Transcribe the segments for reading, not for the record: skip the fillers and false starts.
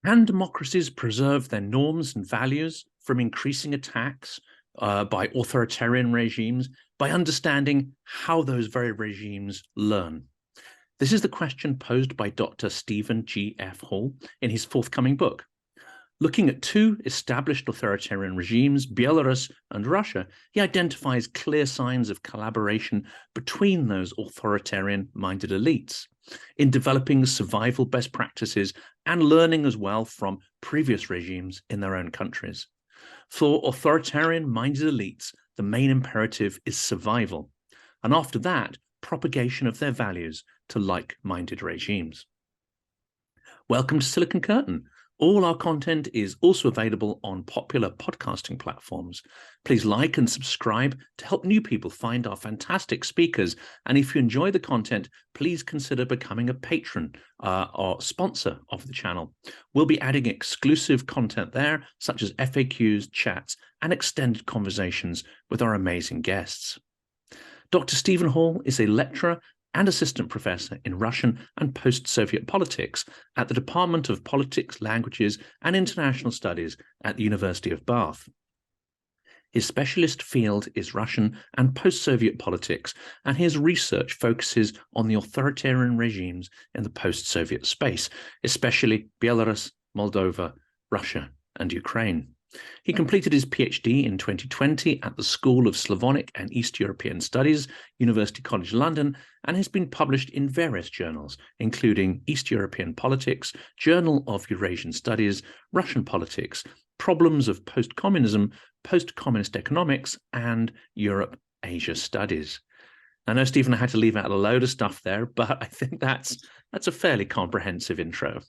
Can democracies preserve their norms and values from increasing attacks by authoritarian regimes by understanding how those very regimes learn? This is the question posed by Dr. Stephen G. F. Hall in his forthcoming book. Looking at two established authoritarian regimes, Belarus and Russia, he identifies clear signs of collaboration between those authoritarian-minded elites in developing survival best practices and learning as well from previous regimes in their own countries. For authoritarian-minded elites, the main imperative is survival, and after that, propagation of their values to like-minded regimes. Welcome to Silicon Curtain. All our content is also available on popular podcasting platforms. Please like and subscribe to help new people find our fantastic speakers. And if you enjoy the content, please consider becoming a patron or sponsor of the channel. We'll be adding exclusive content there, such as FAQs, chats, and extended conversations with our amazing guests. Dr. Stephen Hall is a lecturer and assistant professor in Russian and post-Soviet politics at the Department of Politics, Languages and International Studies at the University of Bath. His specialist field is Russian and post-Soviet politics, and his research focuses on the authoritarian regimes in the post-Soviet space, especially Belarus, Moldova, Russia, and Ukraine. He completed his PhD in 2020 at the School of Slavonic and East European Studies, University College London, and has been published in various journals, including East European Politics, Journal of Eurasian Studies, Russian Politics, Problems of Post-Communism, Post-Communist Economics, and Europe-Asia Studies. I know, Stephen, I had to leave out a load of stuff there, but I think that's a fairly comprehensive intro.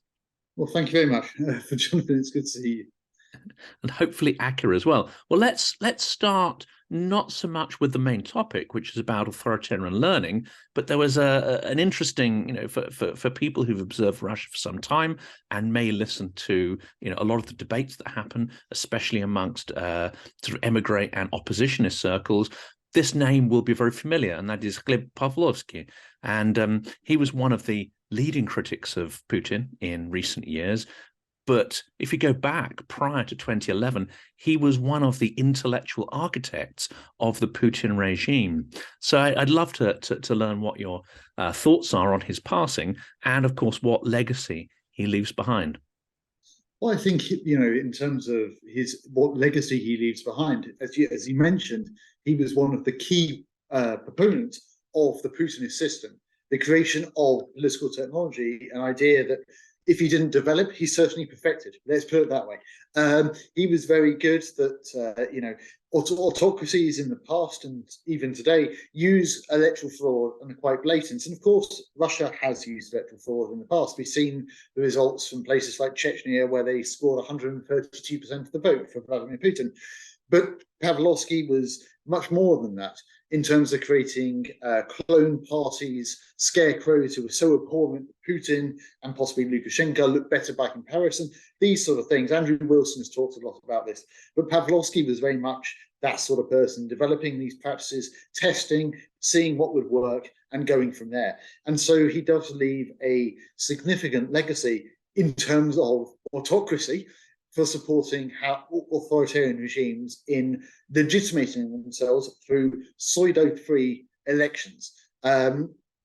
Well, thank you very much for jumping in. It's good to see you. And hopefully accurate as well. Well, let's start not so much with the main topic, which is about authoritarian learning, but there was an interesting, for people who've observed Russia for some time and may listen to, a lot of the debates that happen, especially amongst sort of emigre and oppositionist circles. This name will be very familiar, and that is Gleb Pavlovsky. And he was one of the leading critics of Putin in recent years. But if you go back prior to 2011, he was one of the intellectual architects of the Putin regime. So I'd love to learn what your thoughts are on his passing and, of course, what legacy he leaves behind. Well, I think, in terms of what legacy he leaves behind, as you mentioned, he was one of the key proponents of the Putinist system, the creation of political technology, an idea that if he didn't develop, he certainly perfected. Let's put it that way. He was very good that, autocracies in the past and even today use electoral fraud and are quite blatant. And of course, Russia has used electoral fraud in the past. We've seen the results from places like Chechnya, where they scored 132% of the vote for Vladimir Putin. But Pavlovsky was much more than that in terms of creating clone parties, scarecrows who were so abhorrent that Putin and possibly Lukashenko look better by comparison, these sort of things. Andrew Wilson has talked a lot about this, but Pavlovsky was very much that sort of person, developing these practices, testing, seeing what would work, and going from there. And so he does leave a significant legacy in terms of autocracy, for supporting authoritarian regimes in legitimating themselves through pseudo-free elections.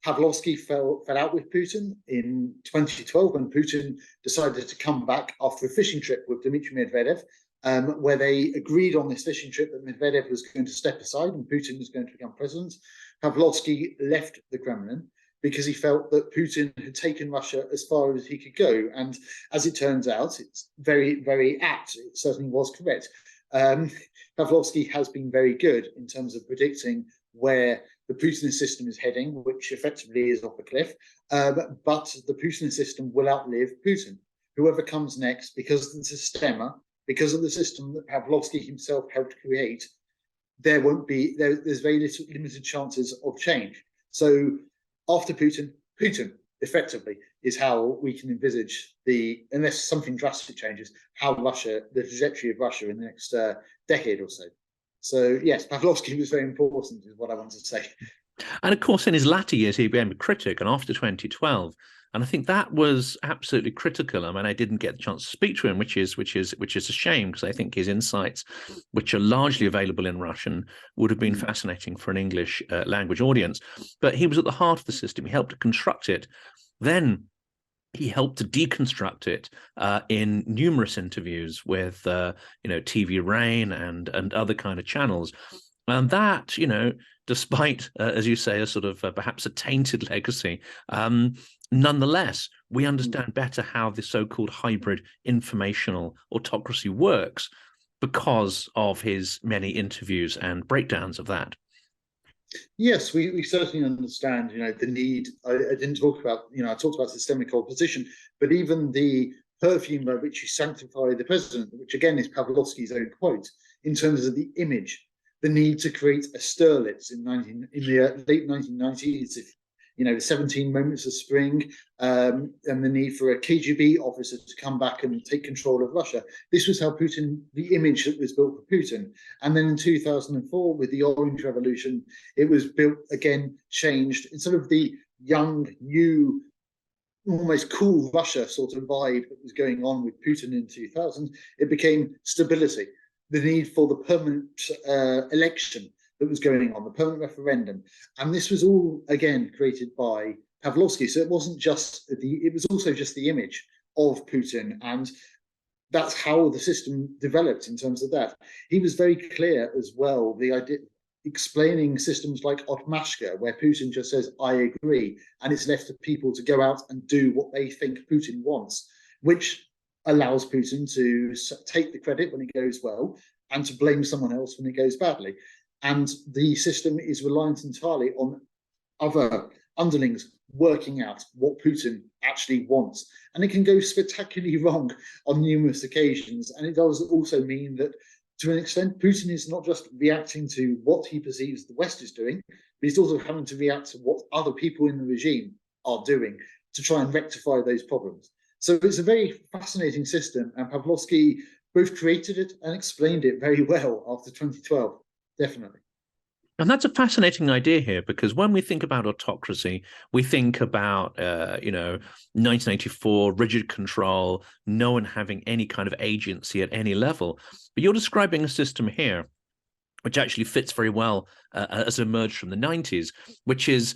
Pavlovsky fell out with Putin in 2012 when Putin decided to come back after a fishing trip with Dmitry Medvedev, where they agreed on this fishing trip that Medvedev was going to step aside and Putin was going to become president. Pavlovsky left the Kremlin because he felt that Putin had taken Russia as far as he could go. And as it turns out, it's very, very apt. It certainly was correct. Pavlovsky has been very good in terms of predicting where the Putinist system is heading, which effectively is off a cliff. But the Putinist system will outlive Putin. Whoever comes next, because of the systema, because of the system that Pavlovsky himself helped create, there's very limited chances of change. So after Putin effectively is how we can envisage unless something drastic changes, how the trajectory of Russia in the next decade or so. So yes, Pavlovsky was very important, is what I want to say. And of course, in his latter years, he became a critic, and after 2012, And I think that was absolutely critical. I mean, I didn't get the chance to speak to him, which is a shame, because I think his insights, which are largely available in Russian, would have been fascinating for an English language audience. But he was at the heart of the system. He helped to construct it. Then he helped to deconstruct it in numerous interviews with, TV Rain and other kind of channels. And that, despite, as you say, a sort of perhaps a tainted legacy, nonetheless, we understand better how the so-called hybrid informational autocracy works because of his many interviews and breakdowns of that. Yes, we certainly understand, the need. I didn't talk about, I talked about systemic opposition, but even the perfume by which you sanctify the president, which again is Pavlovsky's own quote, in terms of the image, the need to create a Sterlitz in the late 1990s, the 17 Moments of Spring, and the need for a KGB officer to come back and take control of Russia. This was how Putin, the image that was built for Putin. And then in 2004, with the Orange Revolution, it was built again, changed. Instead of the young, new, almost cool Russia sort of vibe that was going on with Putin in 2000, it became stability, the need for the permanent election that was going on, the permanent referendum. And this was all, again, created by Pavlovsky. So it wasn't just it was also just the image of Putin. And that's how the system developed in terms of that. He was very clear as well, the idea, explaining systems like Otmashka, where Putin just says, I agree, and it's left to people to go out and do what they think Putin wants, which allows Putin to take the credit when it goes well and to blame someone else when it goes badly. And the system is reliant entirely on other underlings working out what Putin actually wants. And it can go spectacularly wrong on numerous occasions. And it does also mean that, to an extent, Putin is not just reacting to what he perceives the West is doing, but he's also having to react to what other people in the regime are doing to try and rectify those problems. So it's a very fascinating system, and Pavlovsky both created it and explained it very well after 2012, definitely. And that's a fascinating idea here, because when we think about autocracy, we think about, 1984, rigid control, no one having any kind of agency at any level. But you're describing a system here which actually fits very well as emerged from the 90s, which is,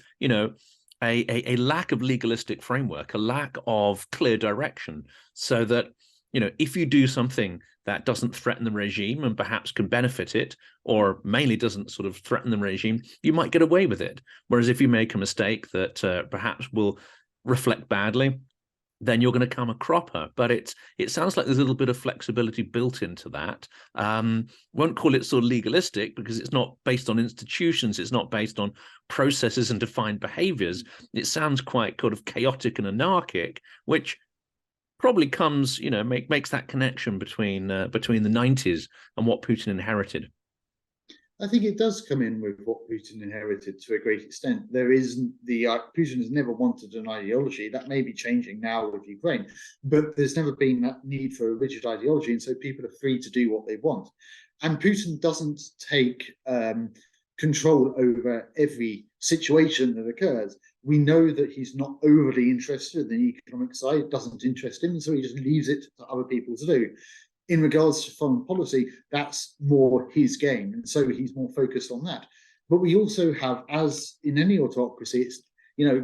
a lack of legalistic framework, a lack of clear direction, so that, if you do something that doesn't threaten the regime and perhaps can benefit it, or mainly doesn't sort of threaten the regime, you might get away with it. Whereas if you make a mistake that perhaps will reflect badly, then you're going to come a cropper. But it sounds like there's a little bit of flexibility built into that. Won't call it sort of legalistic, because it's not based on institutions, it's not based on processes and defined behaviors. It sounds quite kind of chaotic and anarchic, which probably comes, makes that connection between the 90s and what Putin inherited. I think it does come in with what Putin inherited to a great extent. There is Putin has never wanted an ideology. That may be changing now with Ukraine, but there's never been that need for a rigid ideology, and so people are free to do what they want. And Putin doesn't take control over every situation that occurs. We know that he's not overly interested in the economic side, it doesn't interest him, so he just leaves it to other people to do. In regards to foreign policy, that's more his game, and so he's more focused on that. But we also have, as in any autocracy, it's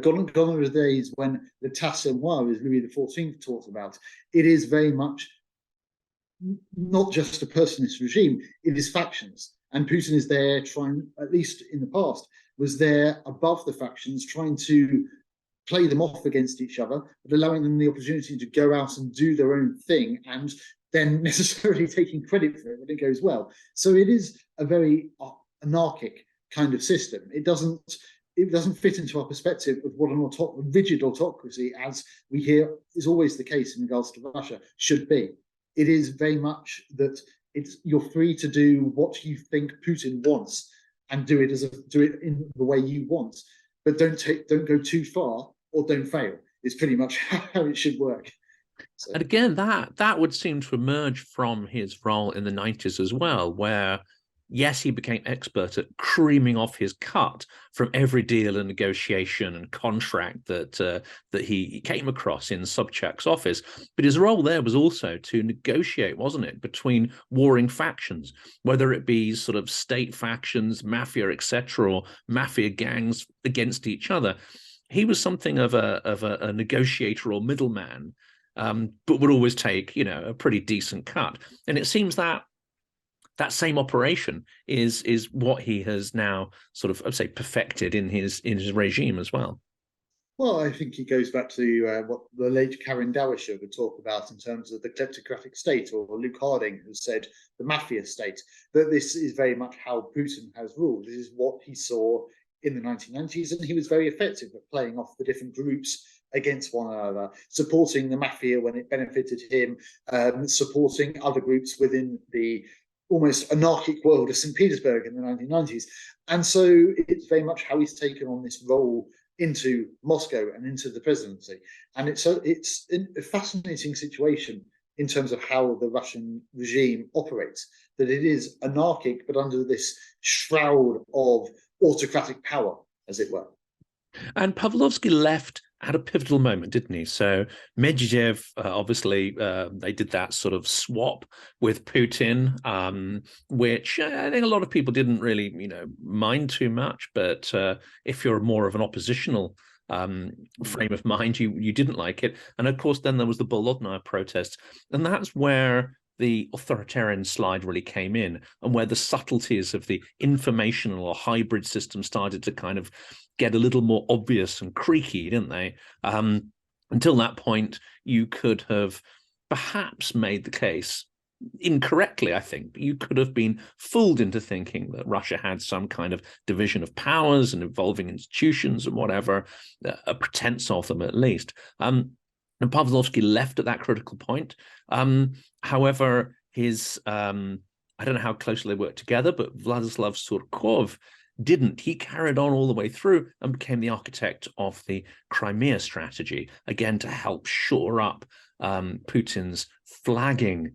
gone are the days when the tasse-moi, as Louis XIV talked about. It is very much not just a personalist regime; it is factions, and Putin is there trying, at least in the past, was there above the factions, trying to play them off against each other, but allowing them the opportunity to go out and do their own thing, and then necessarily taking credit for it when it goes well. So it is a very anarchic kind of system. It doesn't fit into our perspective of what a rigid autocracy, as we hear is always the case in regards to Russia, should be. It is very much that you're free to do what you think Putin wants and do it in the way you want, but don't go too far or don't fail. It's pretty much how it should work. So. And again, that would seem to emerge from his role in the 90s as well, where yes, he became expert at creaming off his cut from every deal and negotiation and contract that he came across in Sobchak's office. But his role there was also to negotiate, wasn't it, between warring factions, whether it be sort of state factions, mafia, etc., or mafia gangs against each other. He was something of a negotiator or middleman, but would always take, a pretty decent cut. And it seems that that same operation is what he has now sort of, I'd say, perfected in his regime as well. Well, I think it goes back to what the late Karen Dawisha would talk about in terms of the kleptocratic state, or Luke Harding has said the mafia state, that this is very much how Putin has ruled. This is what he saw in the 1990s, and he was very effective at playing off the different groups against one another, supporting the mafia when it benefited him, supporting other groups within the almost anarchic world of St. Petersburg in the 1990s. And so it's very much how he's taken on this role into Moscow and into the presidency. And it's a fascinating situation in terms of how the Russian regime operates, that it is anarchic, but under this shroud of autocratic power, as it were. And Pavlovsky left at a pivotal moment, didn't he? So Medvedev, obviously, they did that sort of swap with Putin, which I think a lot of people didn't really, mind too much. But if you're more of an oppositional frame of mind, you didn't like it. And of course, then there was the Bolotnaya protest, and that's where the authoritarian slide really came in, and where the subtleties of the informational or hybrid system started to kind of get a little more obvious and creaky, didn't they? Until that point, you could have perhaps made the case incorrectly, I think, but you could have been fooled into thinking that Russia had some kind of division of powers and involving institutions and whatever, a pretense of them at least. And Pavlovsky left at that critical point. However, his, I don't know how closely they worked together, but Vladislav Surkov didn't. He carried on all the way through and became the architect of the Crimea strategy, again, to help shore up Putin's flagging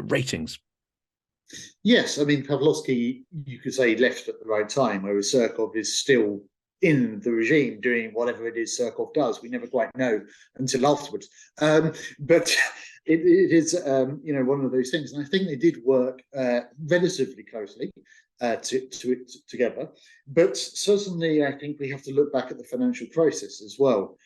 ratings. Yes, I mean, Pavlovsky, you could say, left at the right time, whereas Surkov is still in the regime doing whatever it is Surkov does. We never quite know until afterwards. But it is, one of those things. And I think they did work relatively closely together. But certainly, I think we have to look back at the financial crisis as well.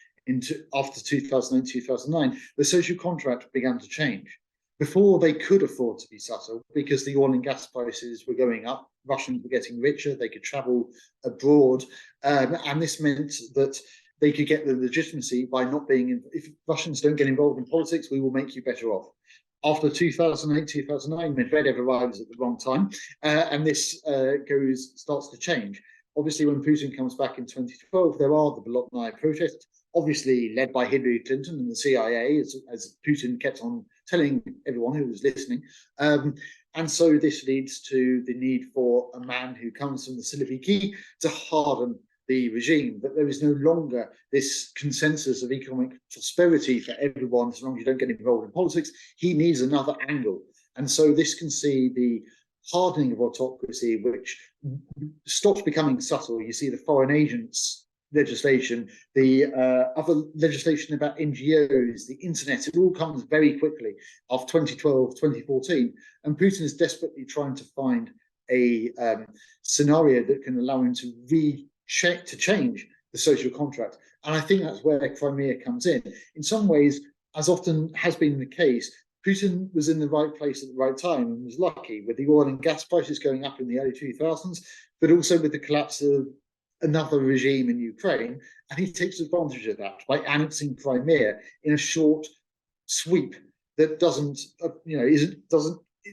After 2008, 2009, the social contract began to change. Before, they could afford to be subtle because the oil and gas prices were going up. Russians were getting richer. They could travel abroad. And this meant that they could get the legitimacy by not being, if Russians don't get involved in politics, we will make you better off. After 2008, 2009, Medvedev arrives at the wrong time, and this starts to change. Obviously, when Putin comes back in 2012, there are the Bolotnaya protests, obviously led by Hillary Clinton and the CIA, as Putin kept on telling everyone who was listening. And so this leads to the need for a man who comes from the Siloviki to harden the regime, that there is no longer this consensus of economic prosperity for everyone as long as you don't get involved in politics. He needs another angle. And so this can see the hardening of autocracy, which stops becoming subtle. You see the foreign agents legislation, the other legislation about NGOs, the internet, it all comes very quickly after 2012, 2014. And Putin is desperately trying to find a scenario that can allow him to change the social contract. And I think that's where Crimea comes in. In some ways, as often has been the case, Putin was in the right place at the right time and was lucky with the oil and gas prices going up in the early 2000s, but also with the collapse of another regime in Ukraine. And he takes advantage of that by annexing Crimea in a short sweep that it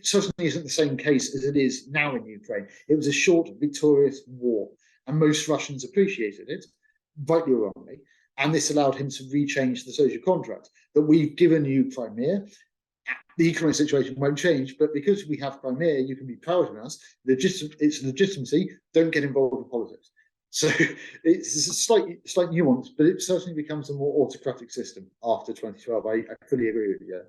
certainly isn't the same case as it is now in Ukraine. It was a short, victorious war, and most Russians appreciated it, rightly or wrongly. And this allowed him to rechange the social contract that we've given you Crimea. The economic situation won't change, but because we have Crimea, you can be proud of us. It's legitimacy. Don't get involved in politics. So it's a slight nuance, but it certainly becomes a more autocratic system after 2012. I fully agree with you.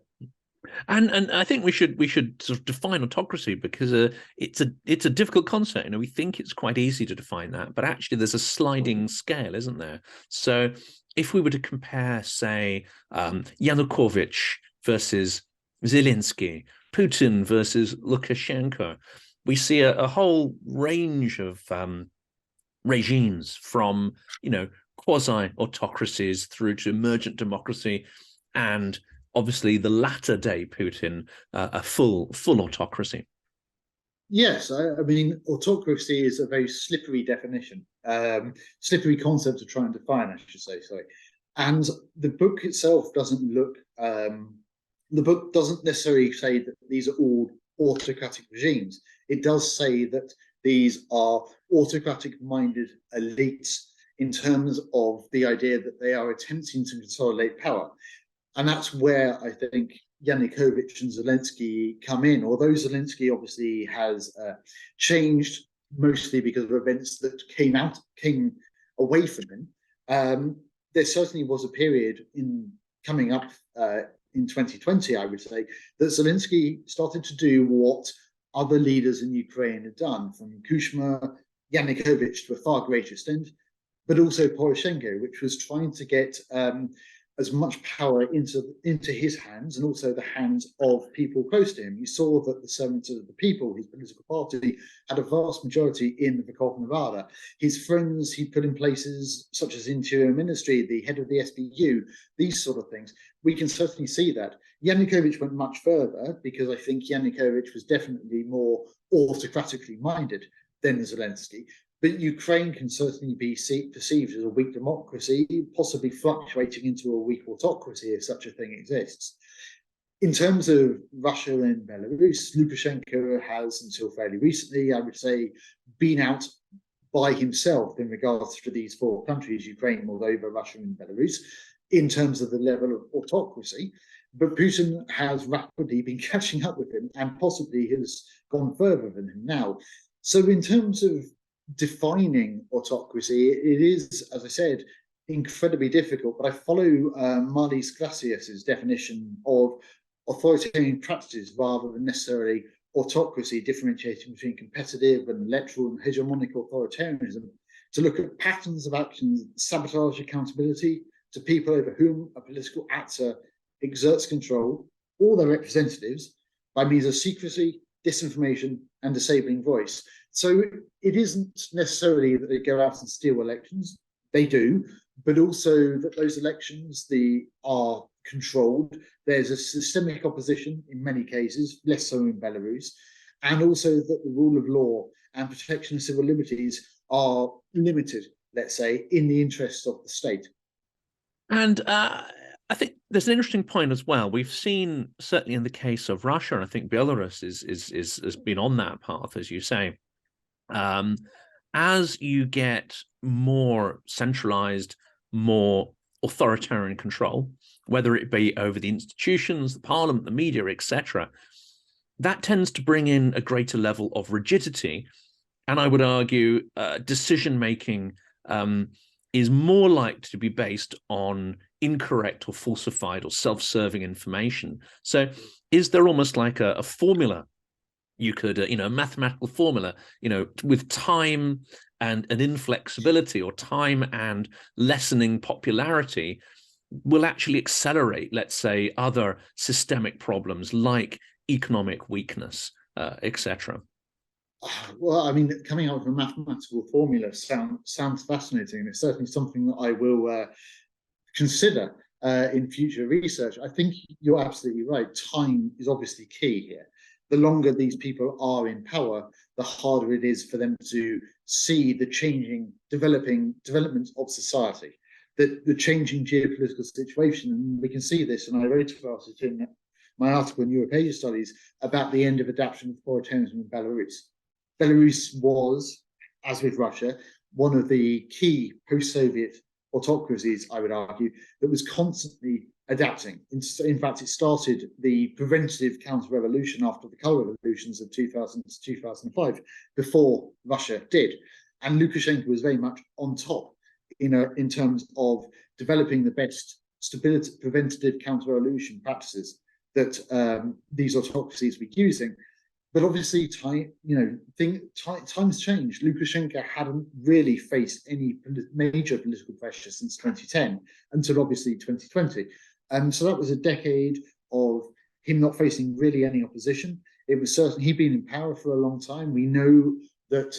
And I think we should sort of define autocracy, because it's a difficult concept. We think it's quite easy to define that, but actually there's a sliding scale, isn't there? So if we were to compare, say, Yanukovych versus Zelensky, Putin versus Lukashenko, we see a whole range of regimes, from quasi-autocracies through to emergent democracy, and obviously the latter day Putin, a full autocracy. Yes, I mean, autocracy is a very slippery definition, slippery concept to try and define, I should say, sorry. And the book itself doesn't look, the book doesn't necessarily say that these are all autocratic regimes. It does say that these are autocratic-minded elites in terms of the idea that they are attempting to consolidate power. And that's where I think Yanukovych and Zelensky come in. Although Zelensky obviously has changed, mostly because of events that came away from him, there certainly was a period coming up in 2020, I would say, that Zelensky started to do what other leaders in Ukraine had done, from Kushma, Yanukovych to a far greater extent, but also Poroshenko, which was trying to get as much power into his hands, and also the hands of people close to him. You saw that the Servants of the People, his political party, had a vast majority in Verkhovna. His friends he put in places such as Interior Ministry, the head of the SBU, these sort of things. We can certainly see that. Yanukovych went much further, because I think Yanukovych was definitely more autocratically minded than Zelensky. But Ukraine can certainly be perceived as a weak democracy, possibly fluctuating into a weak autocracy if such a thing exists. In terms of Russia and Belarus, Lukashenko has, until fairly recently, I would say, been out by himself in regards to these four countries, Ukraine, Moldova, Russia, and Belarus, in terms of the level of autocracy. But Putin has rapidly been catching up with him, and possibly has gone further than him now. So in terms of defining autocracy, it is, as I said, incredibly difficult. But I follow Marlies Glacius's definition of authoritarian practices rather than necessarily autocracy, differentiating between competitive and electoral and hegemonic authoritarianism, to look at patterns of actions, sabotage accountability to people over whom a political actor exerts control, or their representatives, by means of secrecy, disinformation, and disabling voice. So it isn't necessarily that they go out and steal elections. They do, but also that those elections are controlled. There's a systemic opposition in many cases, less so in Belarus, and also that the rule of law and protection of civil liberties are limited, let's say, in the interests of the state. And I think there's an interesting point as well. We've seen, certainly in the case of Russia, and I think Belarus has been on that path, as you say. As you get more centralized, more authoritarian control, whether it be over the institutions, the parliament, the media, etc., that tends to bring in a greater level of rigidity. And I would argue decision-making is more likely to be based on incorrect or falsified or self-serving information. So is there almost like a formula you could, a mathematical formula, with time and an inflexibility, or time and lessening popularity, will actually accelerate, let's say, other systemic problems like economic weakness, etc.? Well, I mean, coming up with a mathematical formula sounds fascinating. It's certainly something that I will consider in future research. I think you're absolutely right. Time is obviously key here. The longer these people are in power, the harder it is for them to see the changing, development of society, the changing geopolitical situation. And we can see this, and I wrote about it in my article in Eurasian Studies about the end of adaptation of authoritarianism in Belarus. Belarus was, as with Russia, one of the key post-Soviet autocracies, I would argue, that was constantly adapting. In fact, it started the preventative counter-revolution after the color revolutions of 2000 to 2005, before Russia did. And Lukashenko was very much on top in terms of developing the best stability preventative counter-revolution practices. that these autocracies were using. But obviously, times changed. Lukashenko hadn't really faced any major political pressure since 2010 until obviously 2020. So that was a decade of him not facing really any opposition. It was certain he'd been in power for a long time. We know that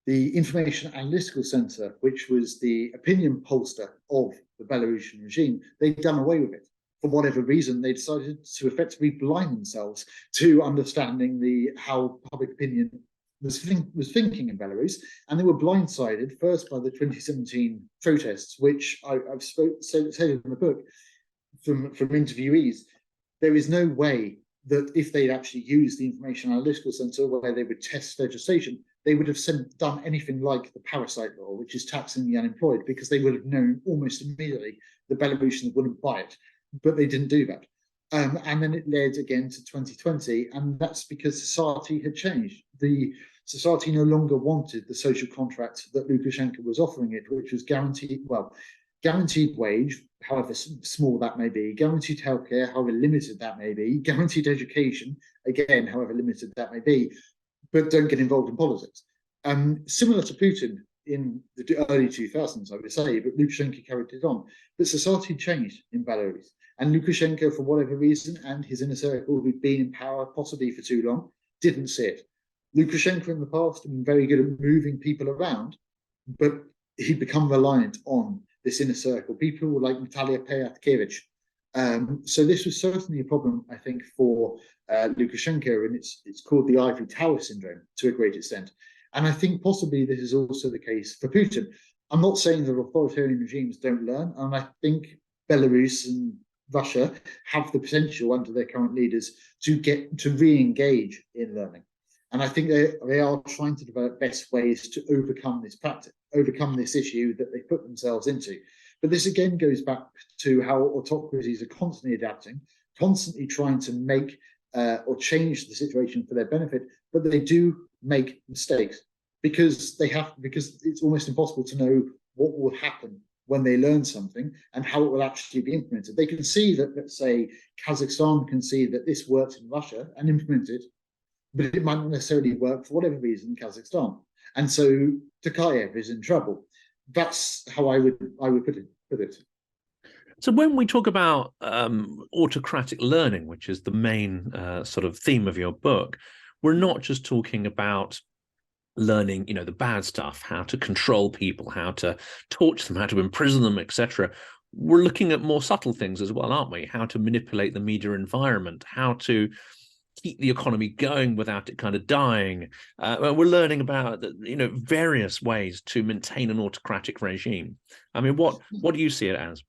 the Information Analytical Center, which was the opinion pollster of the Belarusian regime, they'd done away with it. For whatever reason, they decided to effectively blind themselves to understanding how public opinion was thinking in Belarus, and they were blindsided first by the 2017 protests, which I've said in the book from interviewees. There is no way that if they'd actually used the Information Analytical Center where they would test legislation, they would have done anything like the parasite law, which is taxing the unemployed, because they would have known almost immediately the Belarusians wouldn't buy it. But they didn't do that. And then it led again to 2020, and that's because society had changed. The society no longer wanted the social contract that Lukashenko was offering it, which was guaranteed wage, however small that may be, guaranteed healthcare, however limited that may be, guaranteed education, again, however limited that may be, but don't get involved in politics. Similar to Putin in the early 2000s, I would say, but Lukashenko carried it on. But society changed in Belarus. And Lukashenko, for whatever reason, and his inner circle who'd been in power possibly for too long, didn't see it. Lukashenko in the past had been very good at moving people around, but he'd become reliant on this inner circle, people like Natalia Payatkevich. So this was certainly a problem, I think, for Lukashenko, and it's called the ivory tower syndrome to a great extent. And I think possibly this is also the case for Putin. I'm not saying that authoritarian regimes don't learn, and I think Belarus and Russia have the potential under their current leaders to re-engage in learning. And I think they are trying to develop best ways to overcome this practice, overcome this issue that they put themselves into. But this again goes back to how autocracies are constantly adapting, constantly trying to make or change the situation for their benefit, but they do make mistakes because it's almost impossible to know what will happen when they learn something and how it will actually be implemented. They can see that, let's say, Kazakhstan can see that this works in Russia and implement it, but it might not necessarily work for whatever reason in Kazakhstan. And so Tokayev is in trouble. That's how I would put it. So when we talk about autocratic learning, which is the main sort of theme of your book, we're not just talking about learning, the bad stuff, how to control people, how to torture them, how to imprison them, etc. We're looking at more subtle things as well, aren't we? How to manipulate the media environment, how to keep the economy going without it kind of dying. We're learning about various ways to maintain an autocratic regime. I mean, what do you see it as?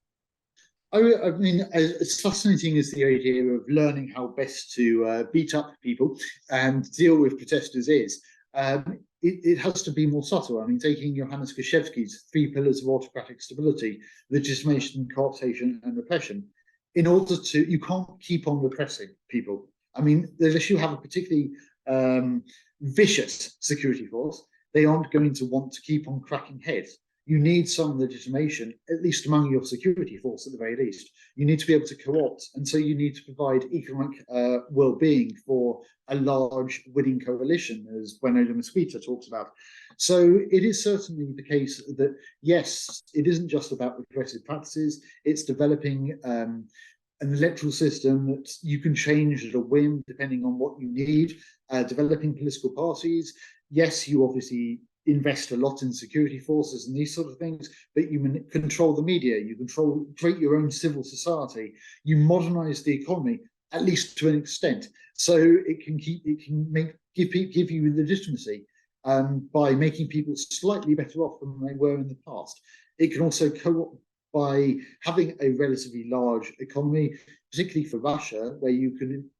I mean, as fascinating as the idea of learning how best to beat up people and deal with protesters is, it has to be more subtle. I mean, taking Johannes Koszewski's 3 pillars of autocratic stability, legitimation, co-optation, and repression, you can't keep on repressing people. I mean, unless you have a particularly vicious security force, they aren't going to want to keep on cracking heads. You need some legitimation, at least among your security force at the very least. You need to be able to co-opt, and so you need to provide economic well-being for a large winning coalition, as Bueno de Mesquita talks about. So it is certainly the case that, yes, it isn't just about repressive practices, it's developing an electoral system that you can change at a whim depending on what you need, developing political parties. Yes, you obviously invest a lot in security forces and these sort of things, but you control the media, you create your own civil society, you modernize the economy, at least to an extent, so it can give you legitimacy by making people slightly better off than they were in the past. It can also co-opt by having a relatively large economy, particularly for Russia, where you can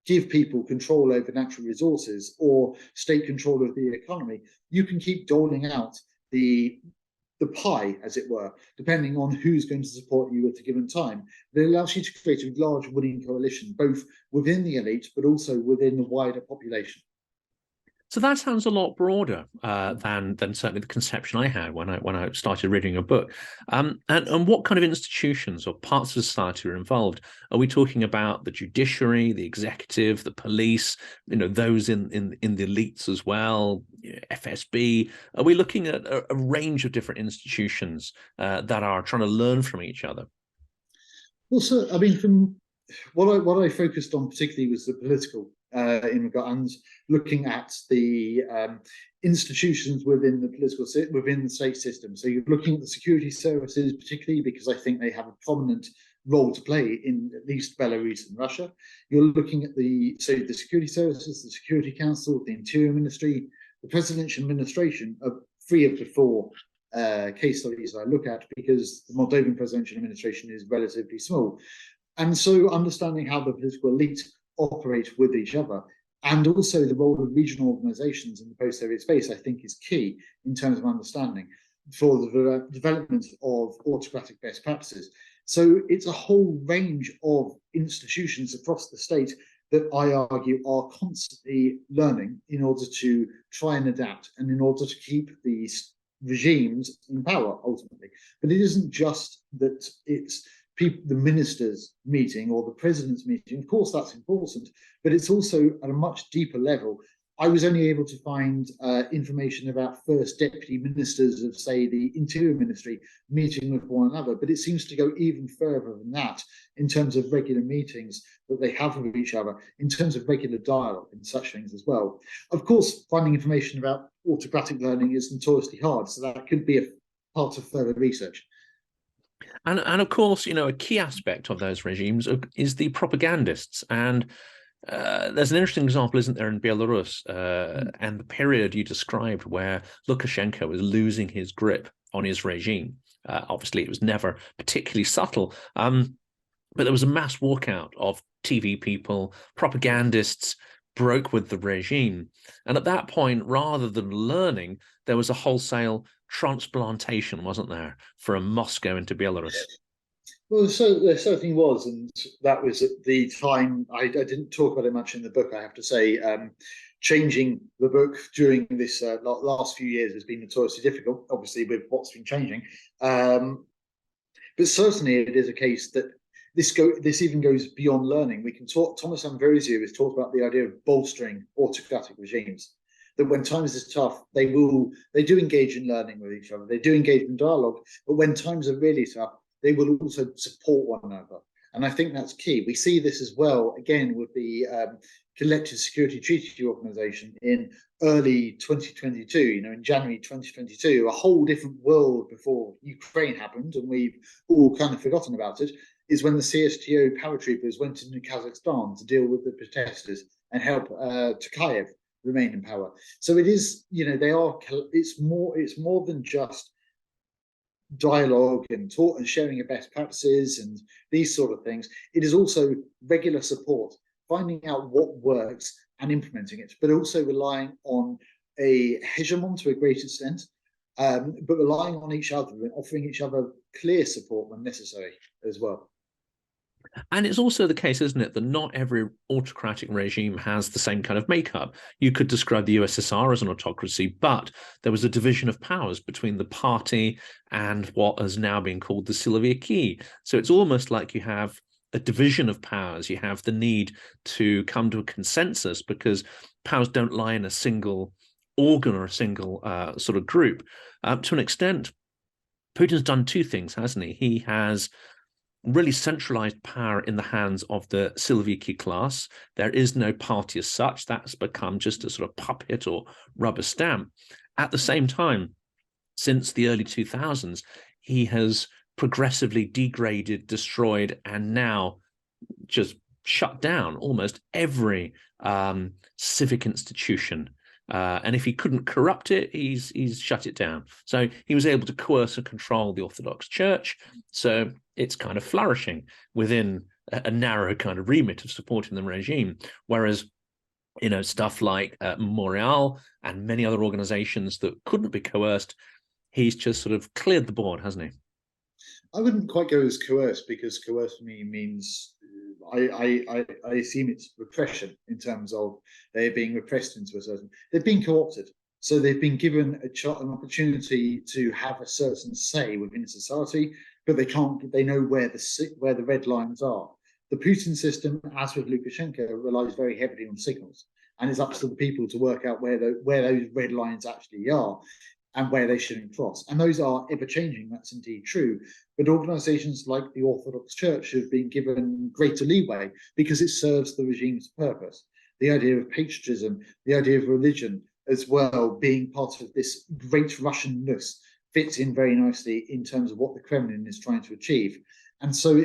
give people control over natural resources or state control of the economy. You can keep doling out the pie, as it were, depending on who's going to support you at a given time. But it allows you to create a large winning coalition, both within the elite, but also within the wider population. So that sounds a lot broader than certainly the conception I had when I started reading your book. And what kind of institutions or parts of society are involved? Are we talking about the judiciary, the executive, the police? Those in the elites as well, FSB. Are we looking at a range of different institutions that are trying to learn from each other? Well, so I mean, from what I focused on particularly was the political in regard and looking at the institutions within the within the state system. So you're looking at the security services, particularly because I think they have a prominent role to play in at least Belarus and Russia. You're looking at the security services, the Security Council, the Interior Ministry, the Presidential Administration are three of the four case studies I look at, because the Moldovan presidential administration is relatively small. And so understanding how the political elite operate with each other, and also the role of regional organizations in the post-Soviet space, I think is key in terms of understanding for the development of autocratic best practices. So it's a whole range of institutions across the state that I argue are constantly learning in order to try and adapt and in order to keep these regimes in power ultimately. But it isn't just that it's the ministers meeting or the president's meeting. Of course, that's important, but it's also at a much deeper level. I was only able to find information about first deputy ministers of, say, the Interior Ministry meeting with one another, but it seems to go even further than that in terms of regular meetings that they have with each other, in terms of regular dialogue and such things as well. Of course, finding information about autocratic learning is notoriously hard, so that could be a part of further research. And of course, a key aspect of those regimes is the propagandists. And there's an interesting example, isn't there, in Belarus and the period you described where Lukashenko was losing his grip on his regime. Obviously, it was never particularly subtle, but there was a mass walkout of TV people, propagandists broke with the regime. And at that point, rather than learning, there was a wholesale transplantation, wasn't there, from Moscow into Belarus? Well, so there certainly was, and that was at the time. I didn't talk about it much in the book, I have to say. Changing the book during this last few years has been notoriously difficult, obviously, with what's been changing. But certainly, it is a case that this even goes beyond learning. We can talk. Thomas Ambrosio has talked about the idea of bolstering autocratic regimes. That when times is tough, they do engage in learning with each other. They do engage in dialogue. But when times are really tough, they will also support one another. And I think that's key. We see this as well, again, with the Collective Security Treaty Organization in early 2022, in January 2022, a whole different world before Ukraine happened, and we've all kind of forgotten about it, is when the CSTO paratroopers went into Kazakhstan to deal with the protesters and help Tokayev remain in power. So it is, it's more than just dialogue and talk and sharing of best practices and these sort of things. It is also regular support, finding out what works and implementing it, but also relying on a hegemon to a great extent, but relying on each other and offering each other clear support when necessary as well. And it's also the case, isn't it, that not every autocratic regime has the same kind of makeup. You could describe the USSR as an autocracy, but there was a division of powers between the party and what has now been called the Siloviki. So it's almost like you have a division of powers. You have the need to come to a consensus because powers don't lie in a single organ or a single sort of group. To an extent, Putin's done two things, hasn't he? He has really centralized power in the hands of the Siloviki class. There is no party as such. That's become just a sort of puppet or rubber stamp. At the same time, since the early 2000s, he has progressively degraded, destroyed, and now just shut down almost every civic institution. And if he couldn't corrupt it, he's shut it down. So he was able to coerce and control the Orthodox Church. So it's kind of flourishing within a narrow kind of remit of supporting the regime. Whereas, stuff like Memorial and many other organizations that couldn't be coerced, he's just sort of cleared the board, hasn't he? I wouldn't quite go as coerced, because coerce for me means I assume it's repression in terms of they're being repressed into a certain. They've been co-opted, so they've been given an opportunity to have a certain say within society, but they can't. They know where the red lines are. The Putin system, as with Lukashenko, relies very heavily on signals, and it's up to the people to work out where those red lines actually are and where they shouldn't cross. And those are ever changing, that's indeed true. But organizations like the Orthodox Church have been given greater leeway because it serves the regime's purpose. The idea of patriotism, the idea of religion as well, being part of this great Russianness, fits in very nicely in terms of what the Kremlin is trying to achieve. And so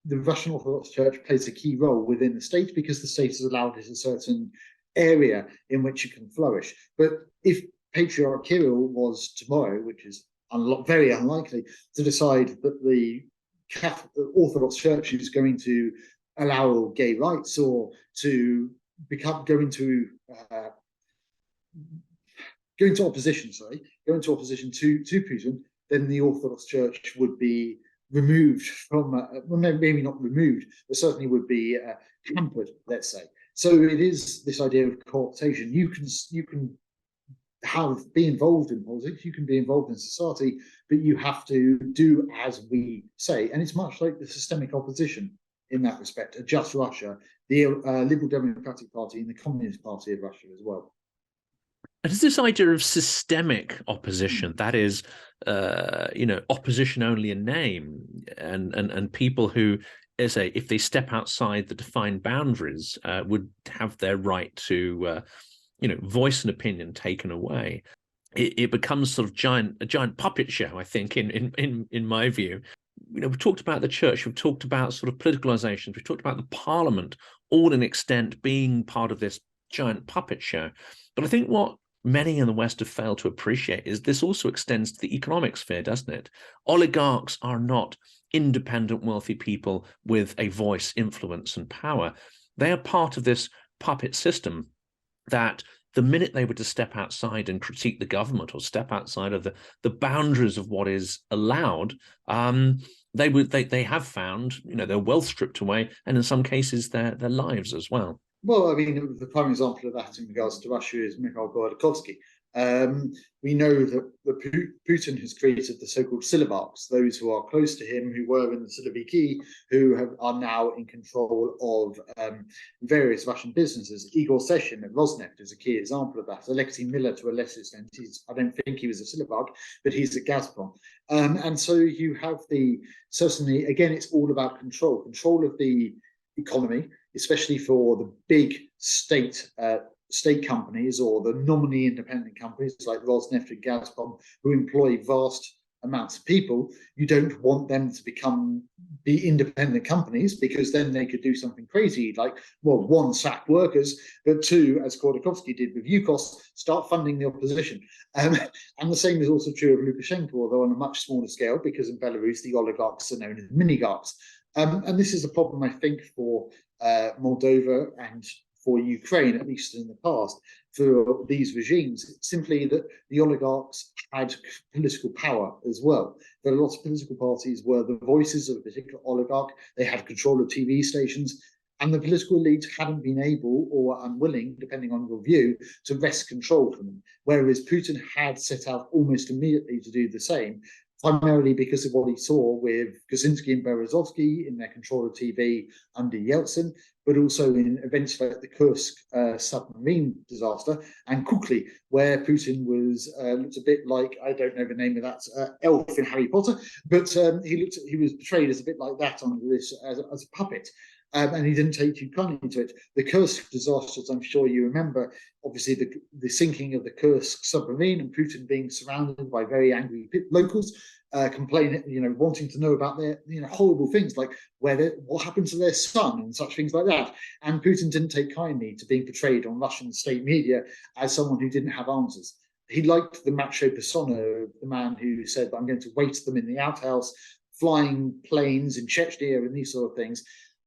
the Russian Orthodox Church plays a key role within the state because the state has allowed it a certain area in which it can flourish. But if Patriarch Kirill was tomorrow, which is very unlikely, to decide that the Orthodox Church is going to allow gay rights or to go into opposition to Putin, then the Orthodox Church would be removed from, well, maybe not removed, but certainly would be hampered, let's say. So it is this idea of co-optation. You can be involved in politics, you can be involved in society, but you have to do as we say. And it's much like the systemic opposition in that respect, a Just Russia, the Liberal Democratic Party and the Communist Party of Russia as well. And is this idea of systemic opposition, that is, opposition only in name, and people who, if they step outside the defined boundaries, would have their right to voice an opinion taken away. It becomes sort of a giant puppet show, I think, in my view. We've talked about the church, we've talked about sort of politicalizations, we've talked about the parliament, all in extent being part of this giant puppet show. But I think what many in the West have failed to appreciate is this also extends to the economic sphere, doesn't it? Oligarchs are not independent, wealthy people with a voice, influence, and power. They are part of this puppet system that the minute they were to step outside and critique the government or step outside of the boundaries of what is allowed, they have found their wealth stripped away, and in some cases their lives as well. Well, I mean, the prime example of that in regards to Russia is Mikhail Gorbachev. We know that Putin has created the so-called oligarchs, those who are close to him, who were in the Siloviki, who are now in control of various Russian businesses. Igor Sechin at Rosneft is a key example of that. Alexei Miller, to a lesser extent, I don't think he was a oligarch, but he's at Gazprom. And so you have certainly, again, it's all about control of the economy, especially for the big state companies or the nominally independent companies like Rosneft and Gazprom, who employ vast amounts of people. You don't want them to be independent companies, because then they could do something crazy, like, well, one, sack workers, but two, as Khodorkovsky did with Yukos, start funding the opposition. And the same is also true of Lukashenko, although on a much smaller scale, because in Belarus the oligarchs are known as minigarchs. And this is a problem, I think, for Moldova and for Ukraine, at least in the past, for these regimes, simply that the oligarchs had political power as well. There are lots of political parties were the voices of a particular oligarch. They had control of TV stations, and the political elite hadn't been able or unwilling, depending on your view, to wrest control from them. Whereas Putin had set out almost immediately to do the same, primarily because of what he saw with Kaczynski and Berezovsky in their control of TV under Yeltsin, but also in events like the Kursk submarine disaster, and Kukli, where Putin was looked a bit like, I don't know the name of that elf in Harry Potter, but he was portrayed as a bit like that under this as a puppet. And he didn't take too kindly to it. The Kursk disasters, I'm sure you remember, obviously the sinking of the Kursk submarine and Putin being surrounded by very angry locals, complaining, wanting to know about their, horrible things like what happened to their son and such things like that. And Putin didn't take kindly to being portrayed on Russian state media as someone who didn't have answers. He liked the macho persona of the man who said, I'm going to wait them in the outhouse, flying planes in Chechnya and these sort of things.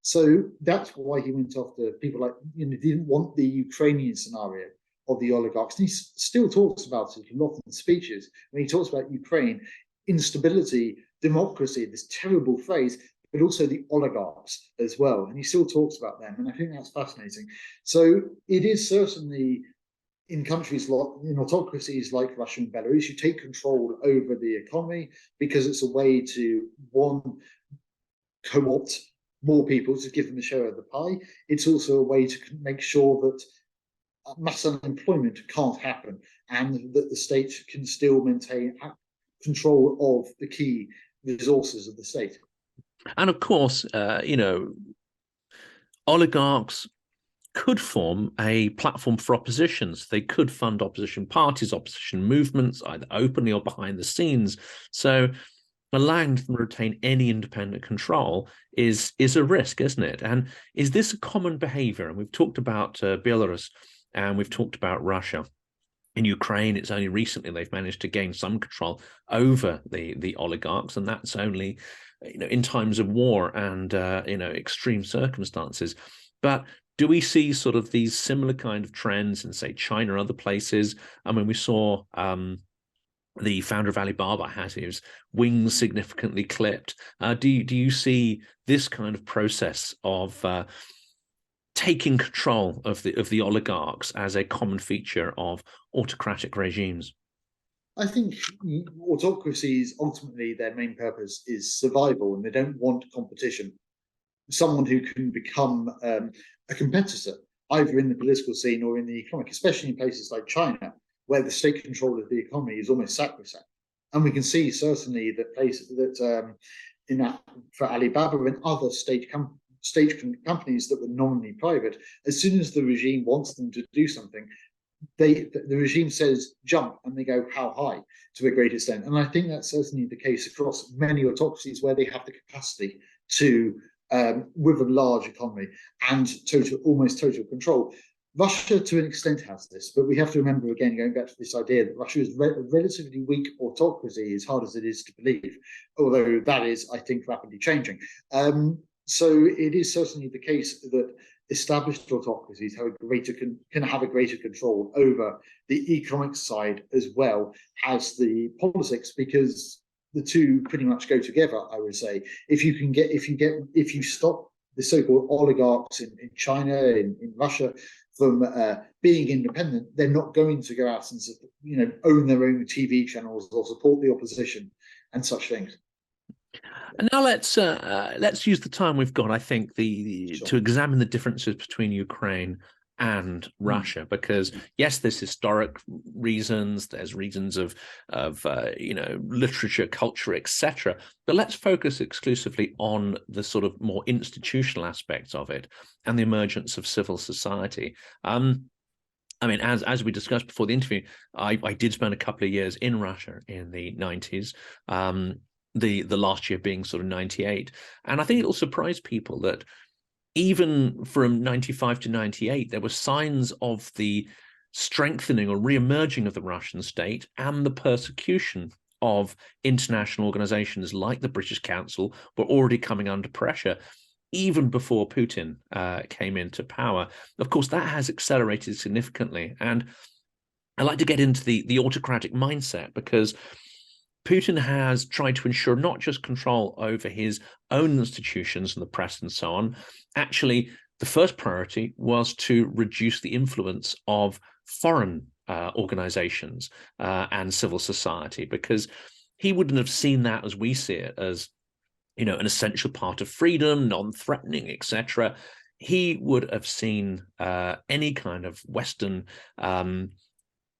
So that's why he went after people like, didn't want the Ukrainian scenario of the oligarchs. And he still talks about it a lot in speeches. When he talks about Ukraine, instability, democracy, this terrible phrase, but also the oligarchs as well. And he still talks about them, and I think that's fascinating. So it is certainly in countries like in autocracies like Russia and Belarus, you take control over the economy because it's a way to, one, co-opt more people to give them a share of the pie. It's also a way to make sure that mass unemployment can't happen and that the state can still maintain control of the key resources of the state. And of course, oligarchs could form a platform for oppositions. They could fund opposition parties, opposition movements, either openly or behind the scenes. So allowing them to retain any independent control is a risk, isn't it? And is this a common behavior? And we've talked about Belarus and we've talked about Russia. In Ukraine, it's only recently they've managed to gain some control over the oligarchs, and that's only in times of war and extreme circumstances. But do we see sort of these similar kind of trends in, say, China or other places? I mean, we saw the founder of Alibaba had his wings significantly clipped. Do you see this kind of process of taking control of the oligarchs as a common feature of autocratic regimes? I think autocracies, ultimately, their main purpose is survival, and they don't want competition. Someone who can become a competitor, either in the political scene or in the economic, especially in places like China, where the state control of the economy is almost sacrosanct. And we can see certainly that places that in that for Alibaba and other state companies that were nominally private, as soon as the regime wants them to do something, the regime says jump, and they go how high to a great extent. And I think that's certainly the case across many autocracies where they have the capacity to, with a large economy and almost total control. Russia, to an extent, has this, but we have to remember, again, going back to this idea that Russia is a relatively weak autocracy, as hard as it is to believe, although that is, I think, rapidly changing. So it is certainly the case that established autocracies can have a greater control over the economic side as well as the politics, because the two pretty much go together. I would say if you stop the so-called oligarchs in China, in Russia, from being independent, they're not going to go out and own their own TV channels or support the opposition and such things. And now let's use the time we've got, I think, Sure. to examine the differences between Ukraine and Russia, because yes, there's historic reasons, there's reasons of literature, culture, etc. But let's focus exclusively on the sort of more institutional aspects of it and the emergence of civil society. I mean, as we discussed before the interview, I did spend a couple of years in Russia in the 90s. The last year being sort of 98. And I think it'll surprise people that even from 95 to 98, there were signs of the strengthening or re-emerging of the Russian state and the persecution of international organizations like the British Council were already coming under pressure even before Putin came into power. Of course, that has accelerated significantly. And I'd like to get into the autocratic mindset, because Putin has tried to ensure not just control over his own institutions and the press and so on. Actually, the first priority was to reduce the influence of foreign organizations and civil society, because he wouldn't have seen that as we see it, as an essential part of freedom, non-threatening, etc. He would have seen any kind of Western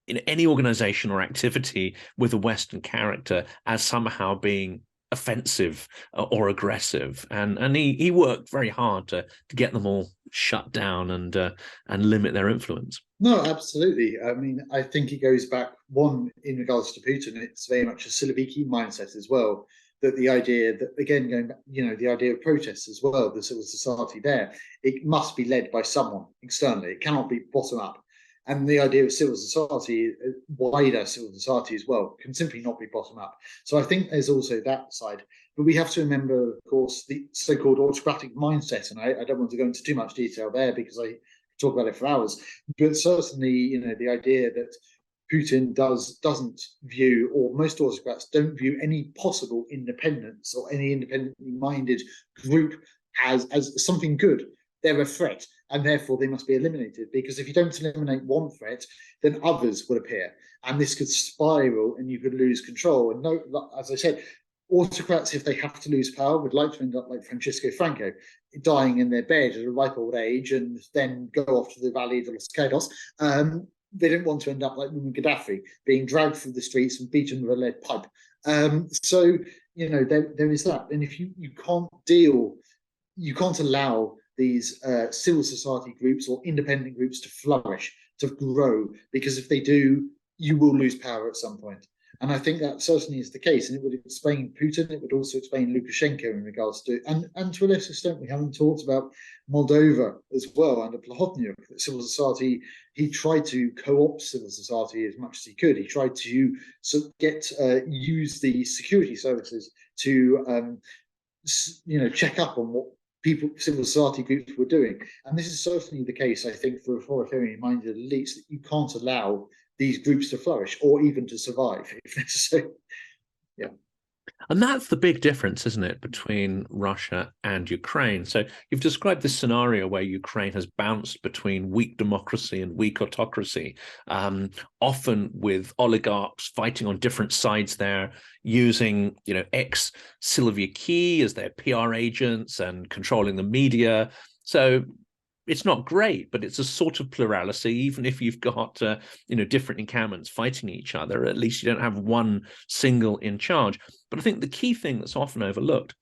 in any organization or activity with a Western character as somehow being offensive or aggressive, and he worked very hard to get them all shut down and limit their influence. No, absolutely. I mean, I think it goes back, one, in regards to Putin, it's very much a Slavonic mindset as well. That the idea that, again, going back, the idea of protests as well, the civil society there, it must be led by someone externally. It cannot be bottom up. And the idea of civil society, wider civil society as well, can simply not be bottom up. So I think there's also that side. But we have to remember, of course, the so-called autocratic mindset. And I don't want to go into too much detail there because I talk about it for hours. But certainly, the idea that Putin doesn't view, or most autocrats don't view, any possible independence or any independently minded group as something good. They're a threat, and therefore they must be eliminated, because if you don't eliminate one threat, then others will appear, and this could spiral and you could lose control. And no, as I said, autocrats, if they have to lose power, would like to end up like Francisco Franco, dying in their bed at a ripe old age and then go off to the Valley de los Caídos. They don't want to end up like Gaddafi, being dragged through the streets and beaten with a lead pipe. So, you know, there is that. And if you can't allow these civil society groups or independent groups to flourish, to grow, because if they do, you will lose power at some point. And I think that certainly is the case, and it would explain Putin. It would also explain Lukashenko in regards to, and to a lesser extent, we haven't talked about Moldova as well under Plahotniuc. Civil society, he tried to co-opt civil society as much as he could. He tried to sort of use the security services to, check up on what civil society groups were doing. And this is certainly the case, I think, for authoritarian-minded elites, that you can't allow these groups to flourish or even to survive if necessary. Yeah. And that's the big difference, isn't it, between Russia and Ukraine? So you've described this scenario where Ukraine has bounced between weak democracy and weak autocracy, often with oligarchs fighting on different sides there, using, ex-Siloviki as their PR agents and controlling the media. So it's not great, but it's a sort of plurality. Even if you've got, different encampments fighting each other, at least you don't have one single in charge. But I think the key thing that's often overlooked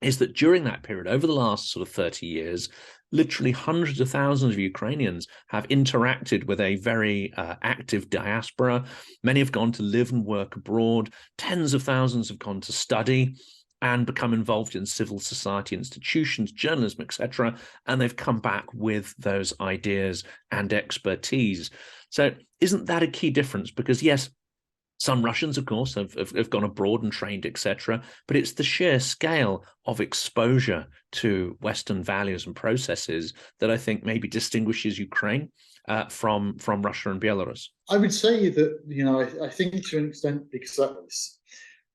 is that during that period, over the last sort of 30 years, literally hundreds of thousands of Ukrainians have interacted with a very active diaspora. Many have gone to live and work abroad. Tens of thousands have gone to study and become involved in civil society institutions, journalism, etc. And they've come back with those ideas and expertise. So isn't that a key difference? Because yes, some Russians, of course, have gone abroad and trained, etc. But it's the sheer scale of exposure to Western values and processes that I think maybe distinguishes Ukraine from Russia and Belarus. I would say that, I think to an extent, because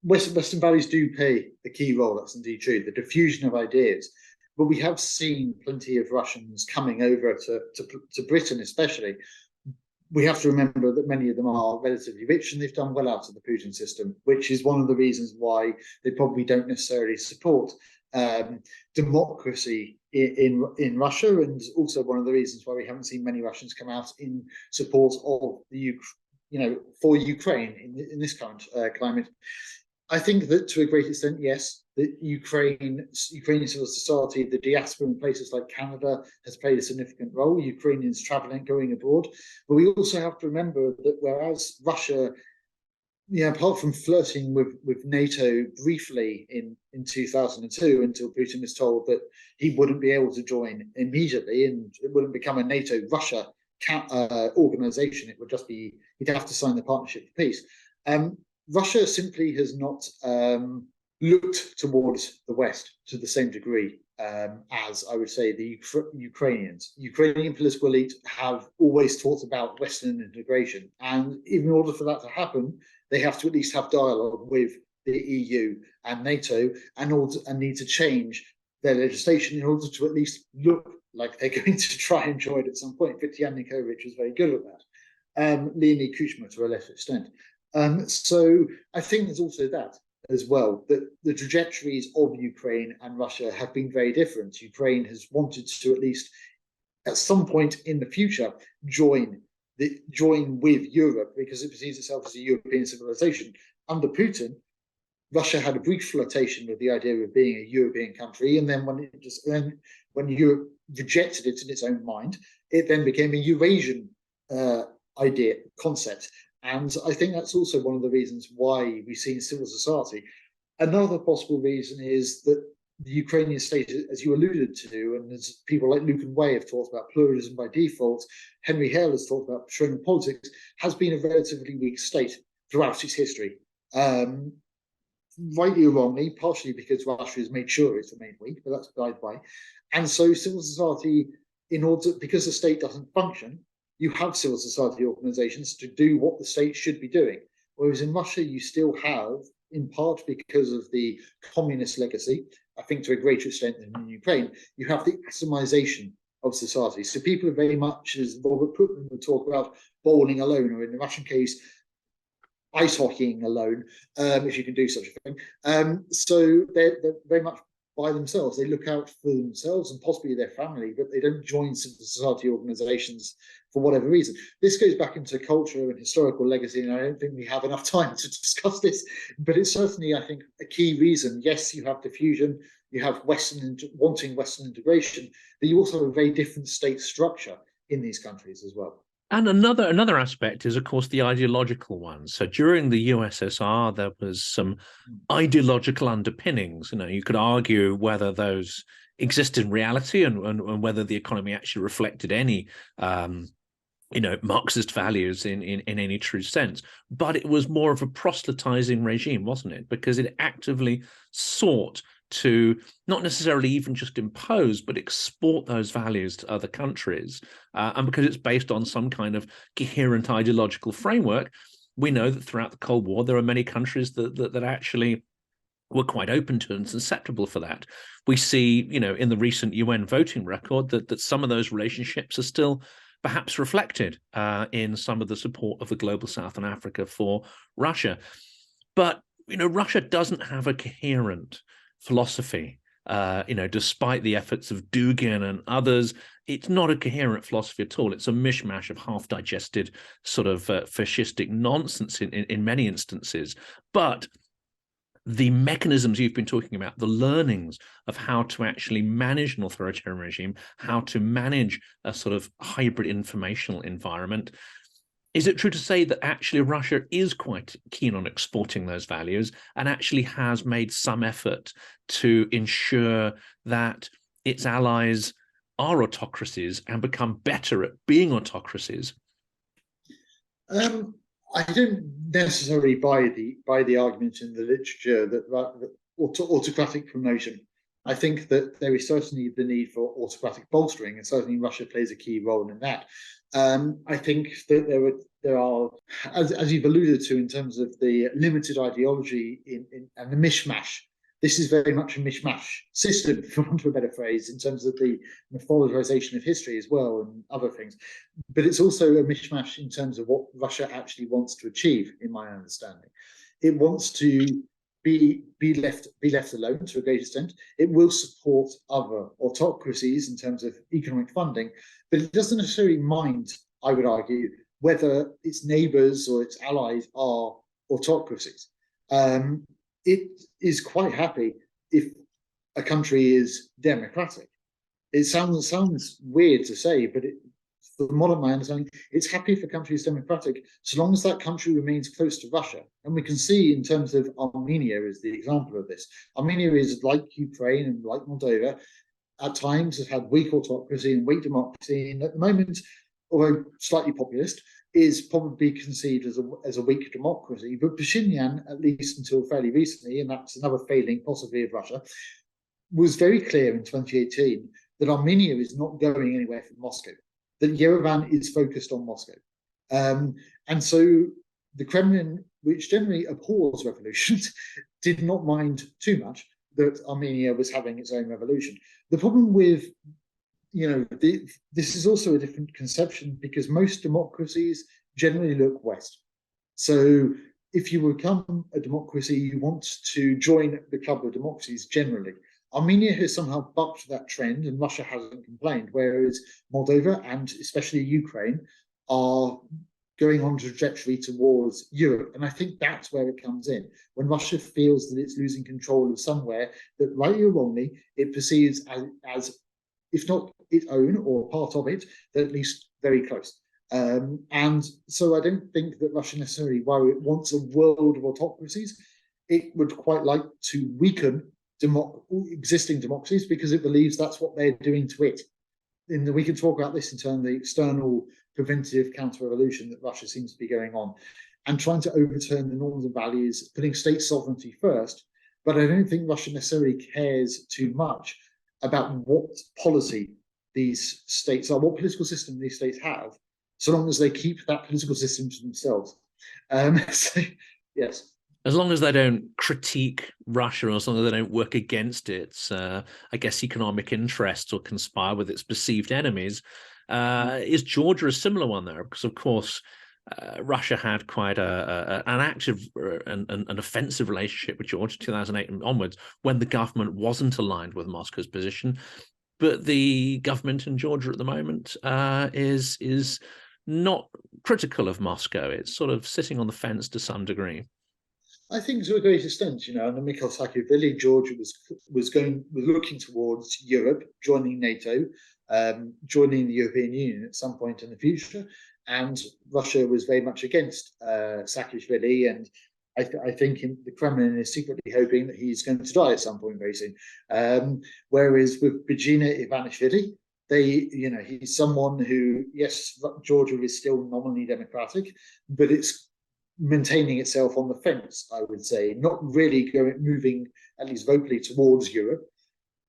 Western values do play a key role. That's indeed true. The diffusion of ideas, but we have seen plenty of Russians coming over to Britain, especially. We have to remember that many of them are relatively rich, and they've done well out of the Putin system, which is one of the reasons why they probably don't necessarily support democracy in Russia, and also one of the reasons why we haven't seen many Russians come out in support of for Ukraine in this current climate. I think that to a great extent, yes, the Ukrainian civil society, the diaspora in places like Canada has played a significant role, Ukrainians traveling, going abroad. But we also have to remember that whereas Russia, apart from flirting with NATO briefly in 2002, until Putin was told that he wouldn't be able to join immediately and it wouldn't become a NATO-Russia organization, it would just be, he'd have to sign the Partnership for Peace. Russia simply has not looked towards the West to the same degree as, I would say, the Ukrainians. Ukrainian political elite have always talked about Western integration. And in order for that to happen, they have to at least have dialogue with the EU and NATO and need to change their legislation in order to at least look like they're going to try and join at some point. Viktor Yanukovych was very good at that. Leonid Kuchma to a lesser extent. So I think there's also that as well, that the trajectories of Ukraine and Russia have been very different. Ukraine has wanted to at least at some point in the future join with Europe because it perceives itself as a European civilization. Under Putin, Russia had a brief flirtation with the idea of being a European country, and then when Europe rejected it in its own mind, it then became a Eurasian concept. And I think that's also one of the reasons why we've seen civil society. Another possible reason is that the Ukrainian state, as you alluded to, and as people like Luke and Way have talked about pluralism by default, Henry Hale has talked about patronal politics, has been a relatively weak state throughout its history. Rightly or wrongly, partially because Russia has made sure it's remained weak, but that's by the by. And so civil society, because the state doesn't function, you have civil society organizations to do what the state should be doing. Whereas in Russia, you still have, in part because of the communist legacy, I think to a greater extent than in Ukraine, you have the Islamization of society. So people are very much, as Robert Putnam would talk about, bowling alone, or in the Russian case, ice hockeying alone, if you can do such a thing. So they're very much by themselves. They look out for themselves and possibly their family, but they don't join civil society organizations for whatever reason. This goes back into culture and historical legacy, and I don't think we have enough time to discuss this, but it's certainly, I think, a key reason. Yes, you have diffusion, you have wanting Western integration, but you also have a very different state structure in these countries as well. And another aspect is, of course, the ideological one. So during the USSR, there was some ideological underpinnings. You could argue whether those exist in reality and whether the economy actually reflected any Marxist values in any true sense. But it was more of a proselytizing regime, wasn't it? Because it actively sought to not necessarily even just impose, but export those values to other countries. And because it's based on some kind of coherent ideological framework, we know that throughout the Cold War, there are many countries that actually were quite open to and susceptible for that. We see, in the recent UN voting record that some of those relationships are still perhaps reflected in some of the support of the global South and Africa for Russia. But, Russia doesn't have a coherent philosophy. Despite the efforts of Dugin and others, it's not a coherent philosophy at all. It's a mishmash of half-digested sort of fascistic nonsense in many instances. But the mechanisms you've been talking about, the learnings of how to actually manage an authoritarian regime, how to manage a sort of hybrid informational environment, is it true to say that actually Russia is quite keen on exporting those values and actually has made some effort to ensure that its allies are autocracies and become better at being autocracies? I don't necessarily buy the argument in the literature that autocratic promotion. I think that there is certainly the need for autocratic bolstering, and certainly Russia plays a key role in that. I think that there are, as you've alluded to, in terms of the limited ideology and the mishmash. This is very much a mishmash system, for want of a better phrase, in terms of the mythologization of history as well and other things. But it's also a mishmash in terms of what Russia actually wants to achieve, in my understanding. It wants to be left alone to a great extent. It will support other autocracies in terms of economic funding, but it doesn't necessarily mind, I would argue, whether its neighbors or its allies are autocracies. It is quite happy if a country is democratic. It sounds weird to say, but from my understanding, it's happy if a country is democratic, so long as that country remains close to Russia. And we can see in terms of Armenia is the example of this. Armenia is like Ukraine and like Moldova, at times has had weak autocracy and weak democracy, and at the moment, although slightly populist, is probably conceived as a weak democracy. But Pashinyan, at least until fairly recently, and that's another failing possibly of Russia, was very clear in 2018 that Armenia is not going anywhere from Moscow, that Yerevan is focused on Moscow. And so the Kremlin, which generally abhors revolutions, did not mind too much that Armenia was having its own revolution. The problem with this is also a different conception because most democracies generally look west. So if you become a democracy, you want to join the club of democracies generally. Armenia has somehow bucked that trend and Russia hasn't complained, whereas Moldova and especially Ukraine are going on a trajectory towards Europe. And I think that's where it comes in. When Russia feels that it's losing control of somewhere that, rightly or wrongly, it perceives as if not its own or part of it, then at least very close. And so I don't think that Russia necessarily, while it wants a world of autocracies, it would quite like to weaken existing democracies because it believes that's what they're doing to it. And we can talk about this in terms of the external preventative counter-revolution that Russia seems to be going on and trying to overturn the norms and values, putting state sovereignty first. But I don't think Russia necessarily cares too much about what policy these states are, what political system these states have, so long as they keep that political system to themselves. So, yes. As long as they don't critique Russia, or as long as they don't work against its, I guess, economic interests or conspire with its perceived enemies. Is Georgia a similar one there? Because, of course, Russia had quite an active and an offensive relationship with Georgia 2008 and onwards, when the government wasn't aligned with Moscow's position. But the government in Georgia at the moment is not critical of Moscow. It's sort of sitting on the fence to some degree. I think to a great extent, under Mikhail Saakashvili, Georgia was looking towards Europe, joining NATO, joining the European Union at some point in the future, and Russia was very much against Saakashvili, and I think the Kremlin is secretly hoping that he's going to die at some point very soon. Whereas with Bidzina Ivanishvili, he's someone who, yes, Georgia is still nominally democratic, but it's maintaining itself on the fence, I would say, not really moving, at least vocally, towards Europe,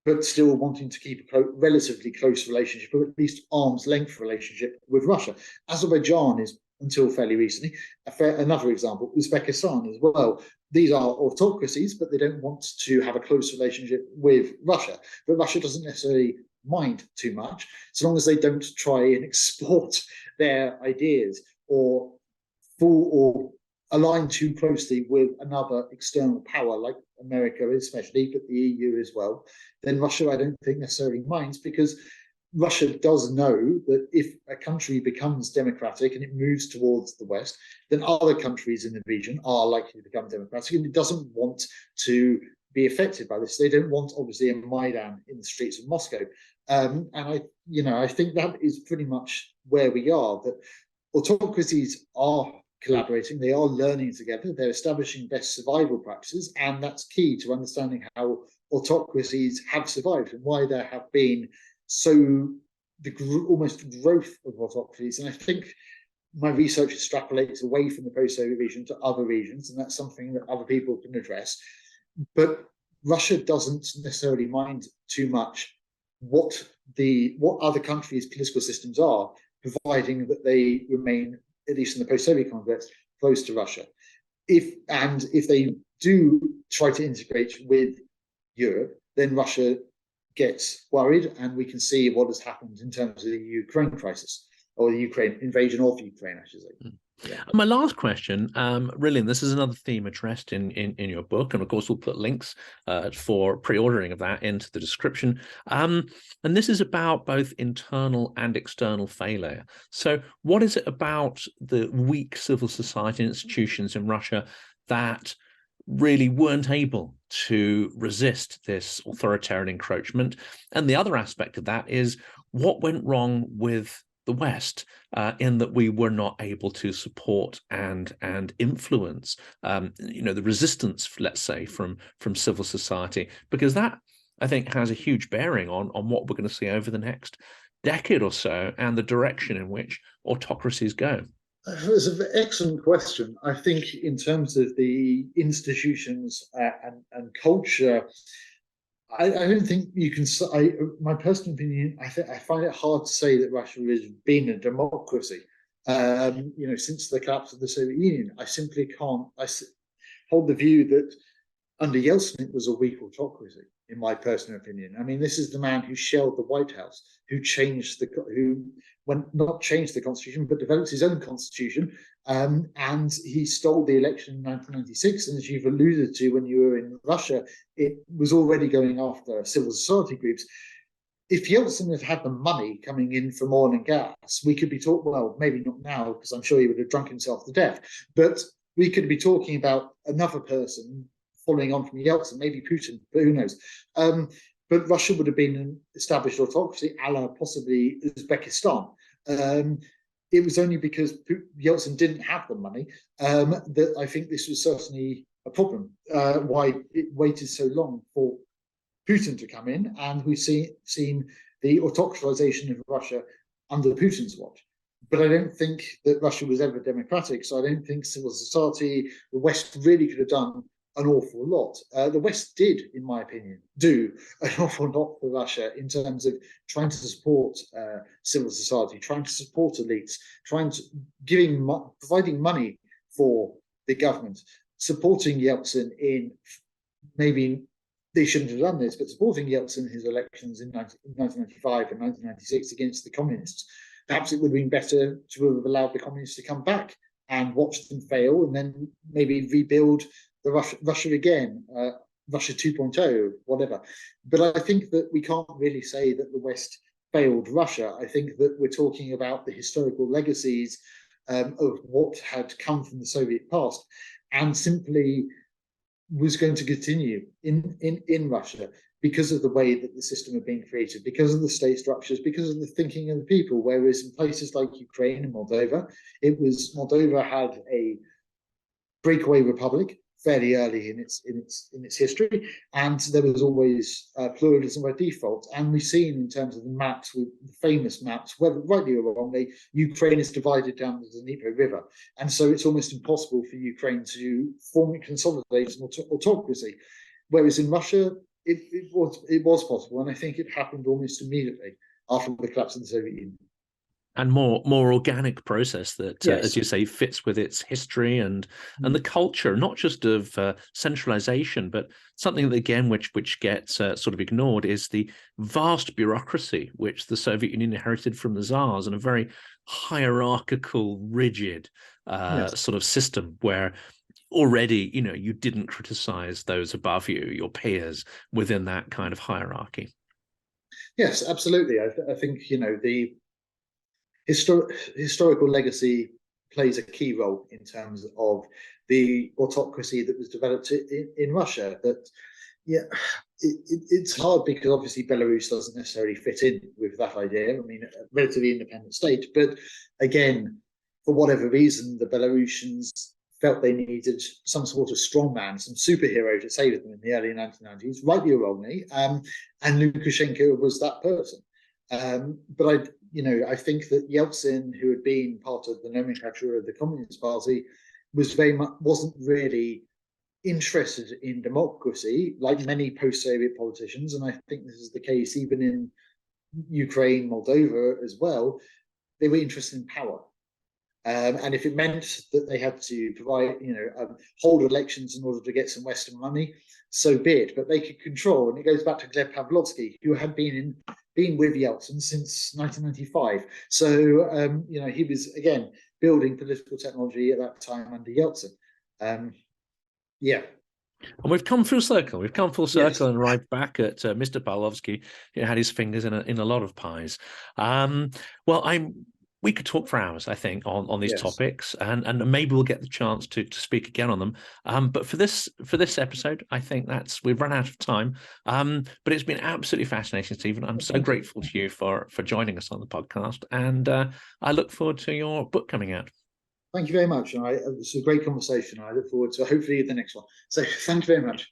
but still wanting to keep a relatively close relationship, or at least arm's length relationship with Russia. Azerbaijan is, until fairly recently, another example. Uzbekistan as well. These are autocracies, but they don't want to have a close relationship with Russia. But Russia doesn't necessarily mind too much, so long as they don't try and export their ideas or align too closely with another external power like America especially, but the EU as well, then Russia, I don't think, necessarily minds, because Russia does know that if a country becomes democratic and it moves towards the West, then other countries in the region are likely to become democratic, and it doesn't want to be affected by this. They don't want, obviously, a Maidan in the streets of Moscow. And I think that is pretty much where we are, that autocracies are collaborating, they are learning together, they're establishing best survival practices, and that's key to understanding how autocracies have survived and why there have been almost growth of autocracies. And I think my research extrapolates away from the post-Soviet region to other regions, and that's something that other people can address. But Russia doesn't necessarily mind too much what other countries' political systems are, providing that they remain, at least in the post-Soviet context, close to Russia. If they do try to integrate with Europe, then Russia gets worried, and we can see what has happened in terms of the Ukraine crisis, or the Ukraine invasion of Ukraine, I should say. Yeah. My last question, really, and this is another theme addressed in your book, and of course we'll put links for pre-ordering of that into the description. And this is about both internal and external failure. So what is it about the weak civil society institutions in Russia that really weren't able to resist this authoritarian encroachment? And the other aspect of that is, what went wrong with the West in that we were not able to support and influence the resistance, let's say, from civil society? Because that, I think, has a huge bearing on what we're going to see over the next decade or so, and the direction in which autocracies go. It's an excellent question. I think in terms of the institutions and culture, I don't think you can. My personal opinion, I find it hard to say that Russia has been a democracy. Since the collapse of the Soviet Union, I simply can't. I hold the view that under Yeltsin it was a weak autocracy, in my personal opinion. I mean, this is the man who shelled the White House, who not changed the constitution, but developed his own constitution. And he stole the election in 1996. And as you've alluded to, when you were in Russia, it was already going after civil society groups. If Yeltsin had had the money coming in from oil and gas, we could be talking, well, maybe not now, because I'm sure he would have drunk himself to death, but we could be talking about another person following on from Yeltsin, maybe Putin, but who knows? But Russia would have been an established autocracy, a la possibly Uzbekistan. It was only because Yeltsin didn't have the money that I think this was certainly a problem, why it waited so long for Putin to come in. And we've seen the autocratization of Russia under Putin's watch. But I don't think that Russia was ever democratic, so I don't think civil society, the West, really could have done an awful lot. The West did, in my opinion, do an awful lot for Russia in terms of trying to support civil society, trying to support elites, providing money for the government, supporting Yeltsin in, maybe they shouldn't have done this, but supporting Yeltsin in his elections in 1995 and 1996 against the communists. Perhaps it would have been better to have allowed the communists to come back and watch them fail, and then maybe rebuild the Russia again, Russia 2.0, whatever. But I think that we can't really say that the West failed Russia. I think that we're talking about the historical legacies of what had come from the Soviet past, and simply was going to continue in Russia because of the way that the system had been created, because of the state structures, because of the thinking of the people. Whereas in places like Ukraine and Moldova, Moldova had a breakaway republic fairly early in its history, and there was always pluralism by default. And we've seen in terms of the maps, with the famous maps, whether rightly or wrongly, Ukraine is divided down the Dnieper River, and so it's almost impossible for Ukraine to consolidate an autocracy. Whereas in Russia, it was possible, and I think it happened almost immediately after the collapse of the Soviet Union. And more organic process that, yes, as you say, fits with its history and the culture, not just of centralization, but something that, again, which gets sort of ignored, is the vast bureaucracy which the Soviet Union inherited from the Tsars, and a very hierarchical, rigid sort of system where already, you didn't criticize those above you, your peers, within that kind of hierarchy. Yes, absolutely. I think, the historical legacy plays a key role in terms of the autocracy that was developed in Russia. That, it's hard because obviously Belarus doesn't necessarily fit in with that idea. I mean, a relatively independent state, but again, for whatever reason, the Belarusians felt they needed some sort of strongman, some superhero to save them in the early 1990s, rightly or wrongly, and Lukashenko was that person. But I think that Yeltsin, who had been part of the nomenclature of the Communist Party, wasn't really interested in democracy, like many post-Soviet politicians, and I think this is the case even in Ukraine, Moldova as well. They were interested in power. And if it meant that they had to provide, hold elections in order to get some Western money, so be it. But they could control, and it goes back to Gleb Pavlovsky, who had been with Yeltsin since 1995. So, he was, again, building political technology at that time under Yeltsin. And we've come full circle. We've come full circle, yes, and right back at Mr. Pavlovsky, who had his fingers in a lot of pies. We could talk for hours, I think, on these topics, and maybe we'll get the chance to speak again on them. But for this episode, I think we've run out of time. But it's been absolutely fascinating, Stephen. I'm so grateful to you for joining us on the podcast, and I look forward to your book coming out. Thank you very much. It's a great conversation. I look forward to hopefully the next one. So thank you very much.